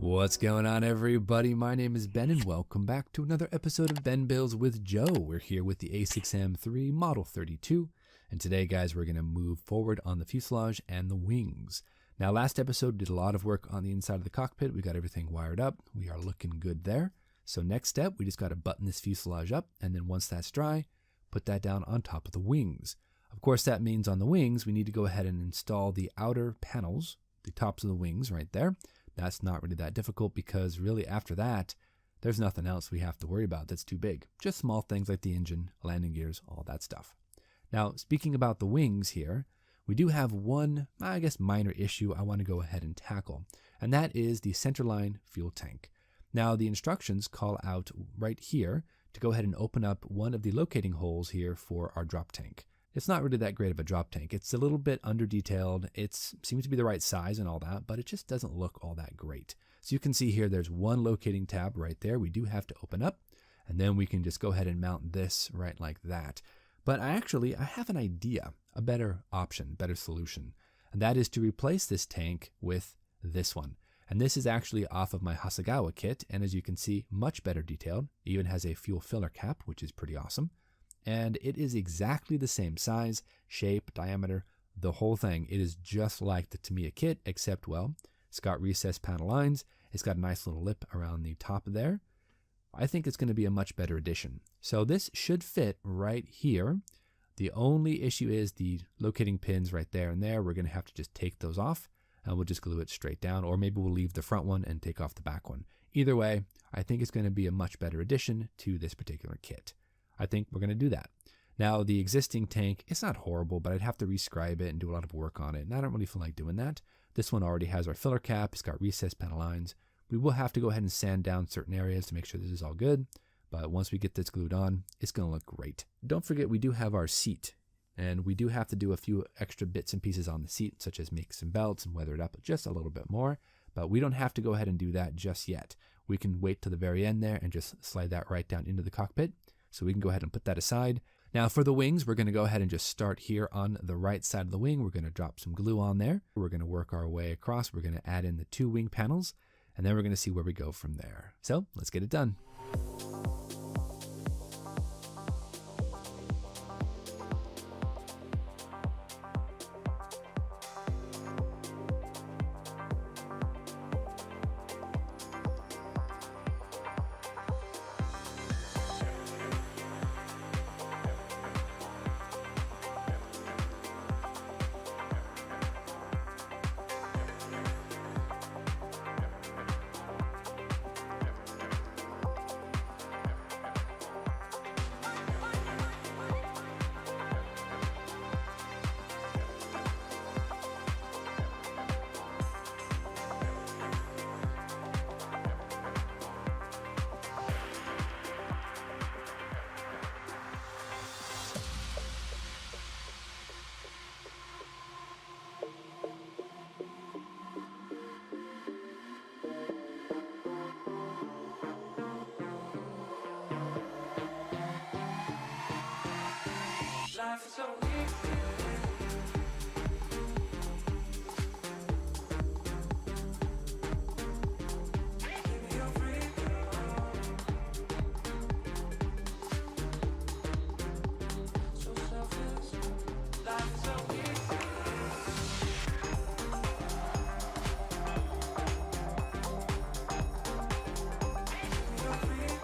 What's going on, everybody? My name is Ben, and welcome back to another episode of Ben Builds with Joe. We're here with the A6M3 Model 32, and today, guys, we're going to move forward on the fuselage and the wings. Now, last episode did a lot of work on the inside of the cockpit. We got everything wired up. We are looking good there. So next step, we just got to button this fuselage up, and then once that's dry, put that down on top of the wings. Of course, that means on the wings, we need to go ahead and install the outer panels, the tops of the wings right there. That's not really that difficult because really after that, there's nothing else we have to worry about that's too big. Just small things like the engine, landing gears, all that stuff. Now, speaking about the wings here, we do have one, I guess, minor issue I want to go ahead and tackle, and that is the centerline fuel tank. Now, the instructions call out right here to go ahead and open up one of the locating holes here for our drop tank. It's not really that great of a drop tank. It's a little bit under detailed. It seems to be the right size and all that, but it just doesn't look all that great. So you can see here, there's one locating tab right there. We do have to open up, and then we can just go ahead and mount this right like that. But I have an idea, a better option, better solution, and that is to replace this tank with this one. And this is actually off of my Hasegawa kit, and as you can see, much better detailed. It even has a fuel filler cap, which is pretty awesome. And it is exactly the same size, shape, diameter, the whole thing. It is just like the Tamiya kit, except, well, it's got recessed panel lines. It's got a nice little lip around the top there. I think it's going to be a much better addition. So this should fit right here. The only issue is the locating pins right there and there. We're going to have to just take those off, and we'll just glue it straight down, or maybe we'll leave the front one and take off the back one. Either way, I think it's going to be a much better addition to this particular kit. I think we're going to do that. Now, the existing tank, it's not horrible, but I'd have to rescribe it and do a lot of work on it, and I don't really feel like doing that. This one already has our filler cap. It's got recessed panel lines. We will have to go ahead and sand down certain areas to make sure this is all good, but once we get this glued on, it's going to look great. Don't forget, we do have our seat, and we do have to do a few extra bits and pieces on the seat, such as make some belts and weather it up just a little bit more, but we don't have to go ahead and do that just yet. We can wait till the very end there and just slide that right down into the cockpit. So we can go ahead and put that aside. Now for the wings, we're going to go ahead and just start here on the right side of the wing. We're going to drop some glue on there. We're going to work our way across. We're going to add in the two wing panels, and then we're going to see where we go from there. So let's get it done. Life is so easy. Give me your freedom. So selfless. Life is so easy. Give me your freedom.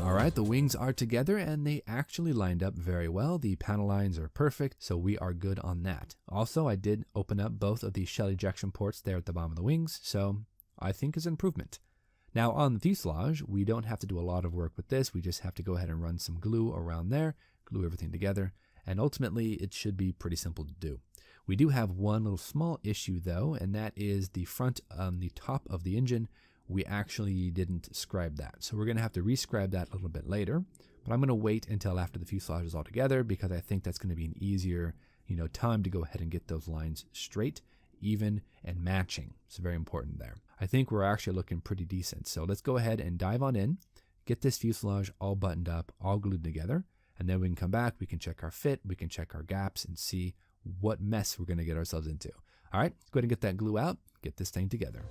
All right, the wings are together and they actually lined up very well. The panel lines are perfect, so we are good on that. Also, I did open up both of the shell ejection ports there at the bottom of the wings, so I think it's an improvement. Now on the fuselage, we don't have to do a lot of work with this. We just have to go ahead and run some glue around there, glue everything together, and ultimately it should be pretty simple to do. We do have one little small issue though, and that is the front on the top of the engine. We actually didn't scribe that. So we're going to have to rescribe that a little bit later, but I'm going to wait until after the fuselage is all together because I think that's going to be an easier time to go ahead and get those lines straight, even, and matching. It's very important there. I think we're actually looking pretty decent. So let's go ahead and dive on in, get this fuselage all buttoned up, all glued together, and then we can come back, we can check our fit, we can check our gaps and see what mess we're going to get ourselves into. All right, let's go ahead and get that glue out, get this thing together.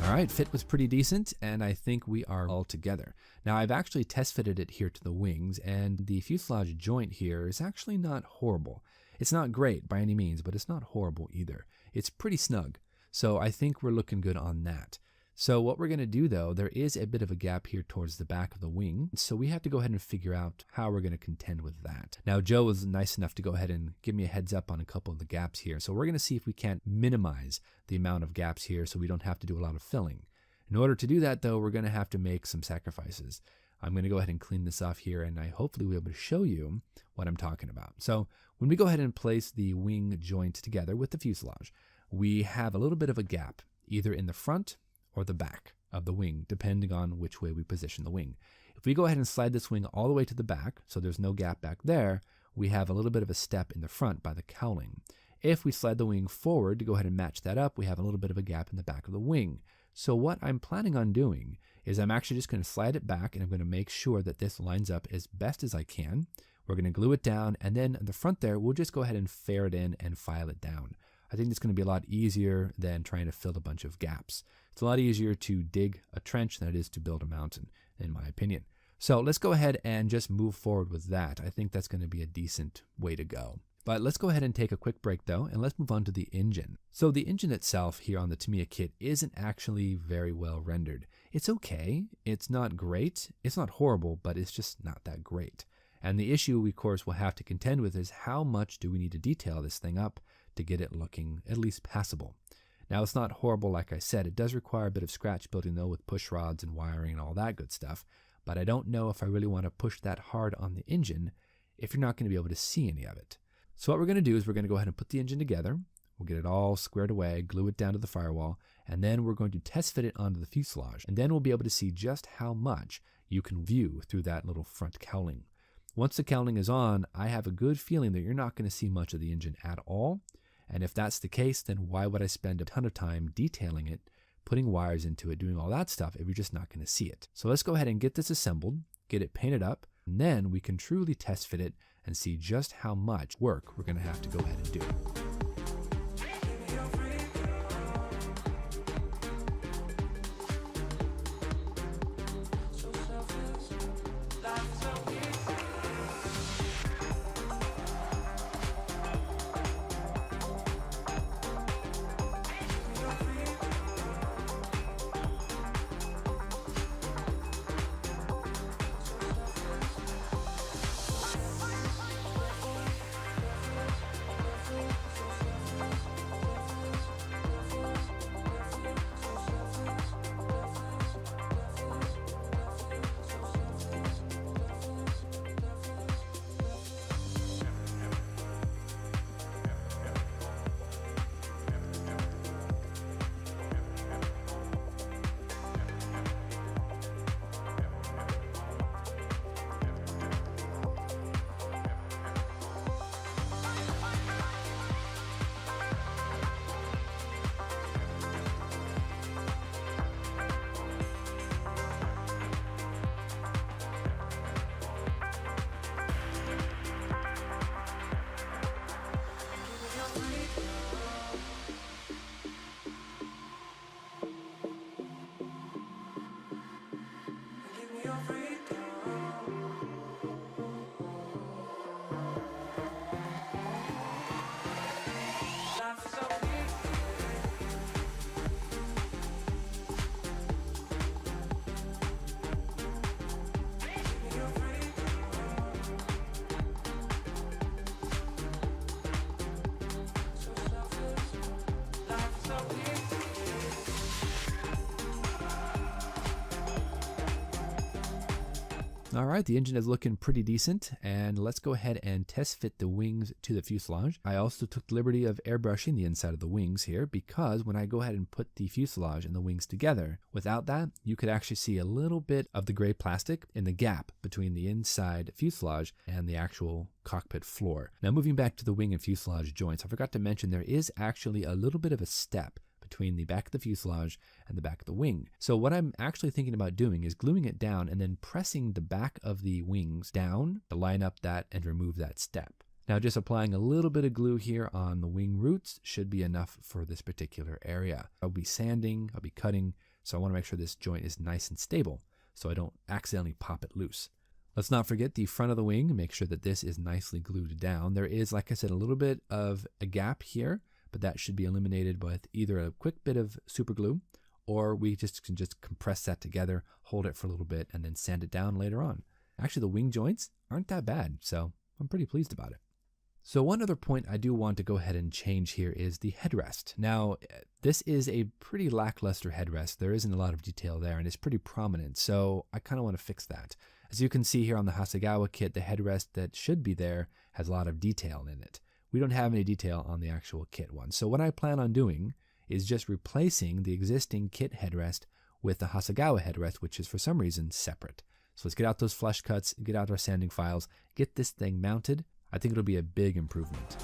All right, fit was pretty decent, and I think we are all together. Now, I've actually test fitted it here to the wings, and the fuselage joint here is actually not horrible. It's not great by any means, but it's not horrible either. It's pretty snug, so I think we're looking good on that. So what we're going to do, though, there is a bit of a gap here towards the back of the wing, so we have to go ahead and figure out how we're going to contend with that. Now, Joe was nice enough to go ahead and give me a heads up on a couple of the gaps here, so we're going to see if we can't minimize the amount of gaps here so we don't have to do a lot of filling. In order to do that, though, we're going to have to make some sacrifices. I'm going to go ahead and clean this off here, and I hopefully will be able to show you what I'm talking about. So when we go ahead and place the wing joint together with the fuselage, we have a little bit of a gap, either in the front or the back of the wing, depending on which way we position the wing. If we go ahead and slide this wing all the way to the back, so there's no gap back there, we have a little bit of a step in the front by the cowling. If we slide the wing forward to go ahead and match that up, we have a little bit of a gap in the back of the wing. So what I'm planning on doing is I'm actually just going to slide it back, and I'm going to make sure that this lines up as best as I can. We're going to glue it down, and then in the front there, we'll just go ahead and fare it in and file it down. I think it's going to be a lot easier than trying to fill a bunch of gaps. It's a lot easier to dig a trench than it is to build a mountain, in my opinion. So let's go ahead and just move forward with that. I think that's going to be a decent way to go. But let's go ahead and take a quick break, though, and let's move on to the engine. So the engine itself here on the Tamiya kit isn't actually very well rendered. It's okay. It's not great. It's not horrible, but it's just not that great. And the issue we, of course, will have to contend with is how much do we need to detail this thing up to get it looking at least passable. Now, it's not horrible, like I said. It does require a bit of scratch building, though, with push rods and wiring and all that good stuff. But I don't know if I really want to push that hard on the engine if you're not going to be able to see any of it. So what we're going to do is we're going to go ahead and put the engine together. We'll get it all squared away, glue it down to the firewall, and then we're going to test fit it onto the fuselage. And then we'll be able to see just how much you can view through that little front cowling. Once the cowling is on, I have a good feeling that you're not going to see much of the engine at all. And if that's the case, then why would I spend a ton of time detailing it, putting wires into it, doing all that stuff if you're just not going to see it? So let's go ahead and get this assembled, get it painted up, and then we can truly test fit it and see just how much work we're going to have to go ahead and do. All right, the engine is looking pretty decent, and let's go ahead and test fit the wings to the fuselage. I also took the liberty of airbrushing the inside of the wings here, because when I go ahead and put the fuselage and the wings together, without that, you could actually see a little bit of the gray plastic in the gap between the inside fuselage and the actual cockpit floor. Now, moving back to the wing and fuselage joints, I forgot to mention there is actually a little bit of a step between the back of the fuselage and the back of the wing. So what I'm actually thinking about doing is gluing it down and then pressing the back of the wings down to line up that and remove that step. Now, just applying a little bit of glue here on the wing roots should be enough for this particular area. I'll be sanding, I'll be cutting, so I want to make sure this joint is nice and stable so I don't accidentally pop it loose. Let's not forget the front of the wing. Make sure that this is nicely glued down. There is, like I said, a little bit of a gap here, but that should be eliminated with either a quick bit of super glue, or we can just compress that together, hold it for a little bit, and then sand it down later on. Actually, the wing joints aren't that bad, so I'm pretty pleased about it. So one other point I do want to go ahead and change here is the headrest. Now, this is a pretty lackluster headrest. There isn't a lot of detail there, and it's pretty prominent, so I kind of want to fix that. As you can see here on the Hasegawa kit, the headrest that should be there has a lot of detail in it. We don't have any detail on the actual kit one. So what I plan on doing is just replacing the existing kit headrest with the Hasegawa headrest, which is for some reason separate. So let's get out those flush cuts, get out our sanding files, get this thing mounted. I think it'll be a big improvement.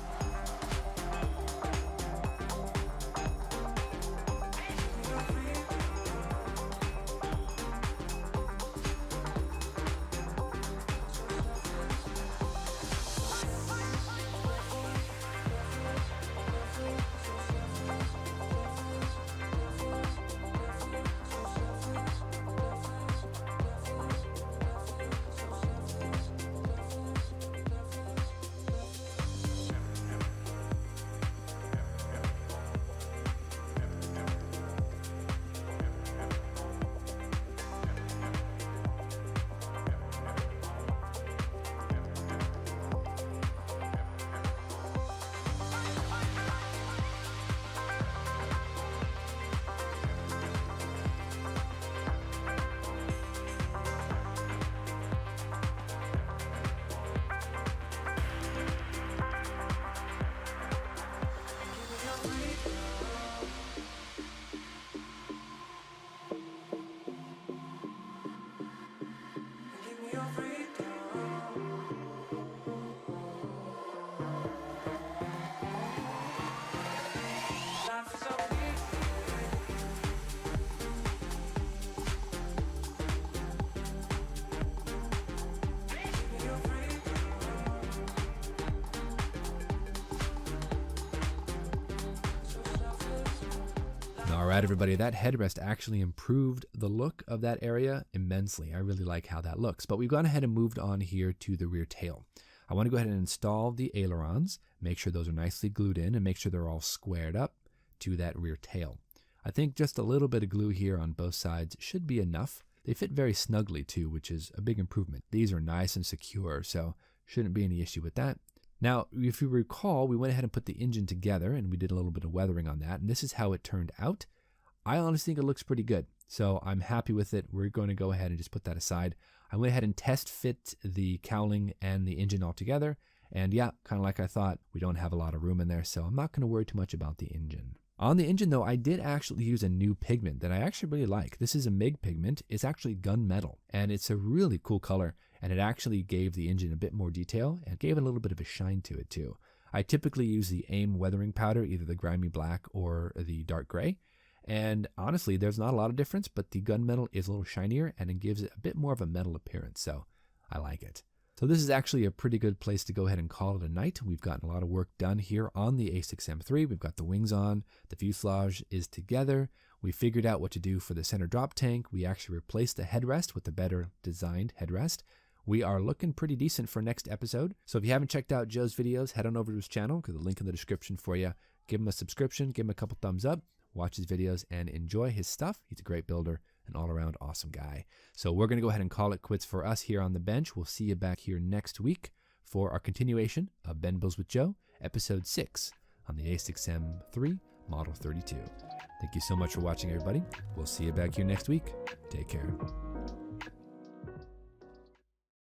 All right, everybody, that headrest actually improved the look of that area immensely. I really like how that looks. But we've gone ahead and moved on here to the rear tail. I want to go ahead and install the ailerons, make sure those are nicely glued in, and make sure they're all squared up to that rear tail. I think just a little bit of glue here on both sides should be enough. They fit very snugly too, which is a big improvement. These are nice and secure, so shouldn't be any issue with that. Now, if you recall, we went ahead and put the engine together and we did a little bit of weathering on that, and this is how it turned out. I honestly think it looks pretty good, so I'm happy with it. We're going to go ahead and just put that aside. I went ahead and test fit the cowling and the engine all together, and yeah, kind of like I thought, we don't have a lot of room in there, so I'm not going to worry too much about the engine. On the engine, though, I did actually use a new pigment that I actually really like. This is a MIG pigment. It's actually gunmetal, and it's a really cool color, and it actually gave the engine a bit more detail and gave it a little bit of a shine to it, too. I typically use the AIM weathering powder, either the grimy black or the dark gray. And honestly, there's not a lot of difference, but the gunmetal is a little shinier and it gives it a bit more of a metal appearance, so I like it. So this is actually a pretty good place to go ahead and call it a night. We've gotten a lot of work done here on the A6M3. We've got the wings on, the fuselage is together. We figured out what to do for the center drop tank. We actually replaced the headrest with a better designed headrest. We are looking pretty decent for next episode. So if you haven't checked out Joe's videos, head on over to his channel. Got the link in the description for you. Give him a subscription, give him a couple thumbs up. Watch his videos and enjoy his stuff. He's a great builder, an all-around awesome guy. So we're going to go ahead and call it quits for us here on the bench. We'll see you back here next week for our continuation of Ben Builds with Joe, episode 6 on the A6M3 Model 32. Thank you so much for watching, everybody. We'll see you back here next week. Take care.